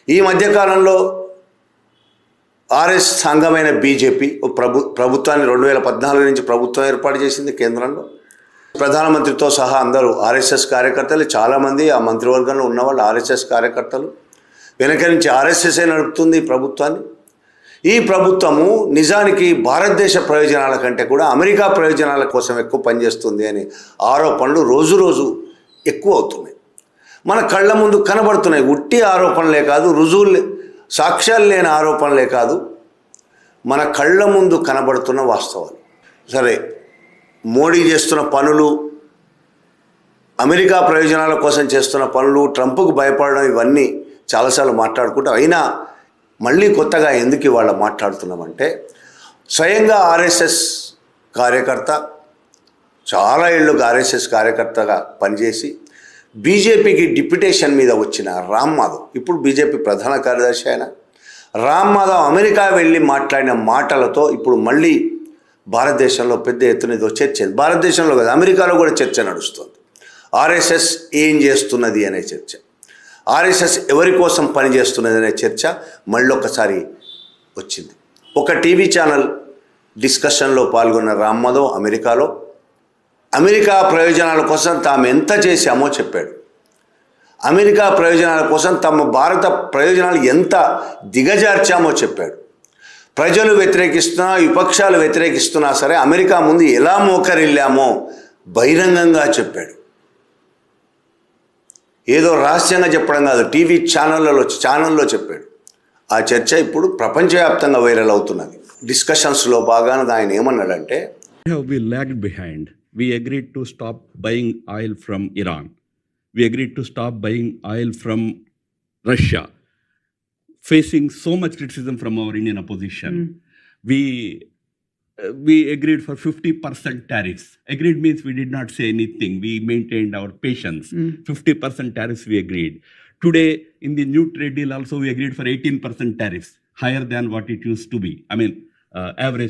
ఈ మధ్యకాలంలో RS సంఘమైన BJP ప్రభుత్వాన్ని 2014 నుంచి ప్రభుత్వం ఏర్పాటు చేసింది కేంద్రంలో. ప్రధానమంత్రితో సహా అందరూ ఆర్ఎస్ఎస్ కార్యకర్తలు, చాలామంది ఆ మంత్రివర్గంలో ఉన్నవాళ్ళు ఆర్ఎస్ఎస్ కార్యకర్తలు. వెనక నుంచి ఆర్ఎస్ఎస్ఏ నడుపుతుంది ప్రభుత్వాన్ని. ఈ ప్రభుత్వము నిజానికి భారతదేశ ప్రయోజనాల కంటే కూడా అమెరికా ప్రయోజనాల కోసం ఎక్కువ పనిచేస్తుంది అనే ఆరోపణలు రోజు రోజు ఎక్కువ అవుతున్నాయి. మన కళ్ళ ముందు కనబడుతున్నాయి. ఉట్టి ఆరోపణలే కాదు, రుజువులు సాక్ష్యాలు లేని ఆరోపణలే కాదు, మన కళ్ళ ముందు కనబడుతున్న వాస్తవాలు. సరే, మోడీ చేస్తున్న పనులు, అమెరికా ప్రయోజనాల కోసం చేస్తున్న పనులు, ట్రంప్కు భయపడడం, ఇవన్నీ చాలాసార్లు మాట్లాడుకుంటాం. అయినా మళ్ళీ కొత్తగా ఎందుకు ఇవాళ మాట్లాడుతున్నామంటే, స్వయంగా ఆర్ఎస్ఎస్ కార్యకర్త, చాలా ఏళ్ళుగా ఆర్ఎస్ఎస్ కార్యకర్తగా పనిచేసి బీజేపీకి డిప్యుటేషన్ మీద వచ్చిన రామ్ మాధవ్, ఇప్పుడు బీజేపీ ప్రధాన కార్యదర్శి అయిన రామ్ మాధవ్ అమెరికా వెళ్ళి మాట్లాడిన మాటలతో ఇప్పుడు మళ్ళీ భారతదేశంలో పెద్ద ఎత్తున ఇదో చర్చ, భారతదేశంలో కాదు అమెరికాలో కూడా చర్చ నడుస్తుంది. ఆర్ఎస్ఎస్ ఏం చేస్తున్నది అనే చర్చ, ఆర్ఎస్ఎస్ ఎవరి కోసం పనిచేస్తున్నది అనే చర్చ మళ్ళొకసారి వచ్చింది. ఒక టీవీ ఛానల్ డిస్కషన్లో పాల్గొన్న రామ్ మాధవ్ అమెరికా ప్రయోజనాల కోసం తాము ఎంత చేశామో చెప్పాడు. అమెరికా ప్రయోజనాల కోసం తమ భారత ప్రయోజనాలు ఎంత దిగజార్చామో చెప్పాడు. ప్రజలు వ్యతిరేకిస్తున్నా, విపక్షాలు వ్యతిరేకిస్తున్నా సరే అమెరికా ముందు ఎలా మోకరిల్లామో బహిరంగంగా చెప్పాడు. ఏదో రహస్యంగా చెప్పడం కాదు, టీవీ ఛానల్లో చెప్పాడు. ఆ చర్చ ఇప్పుడు ప్రపంచవ్యాప్తంగా వైరల్ అవుతున్నది. డిస్కషన్స్లో భాగాన ఆయన ఏమన్నాడంటే, we lagged behind. We agreed to stop buying oil from Iran. We agreed to stop buying oil from Russia, facing so much criticism from our Indian opposition. We agreed for 50% tariffs. Agreed means we did not say anything. We maintained our patience. 50% tariffs we agreed. Today, in the new trade deal also, we agreed for 18% tariffs, higher than what it used to be. I mean, average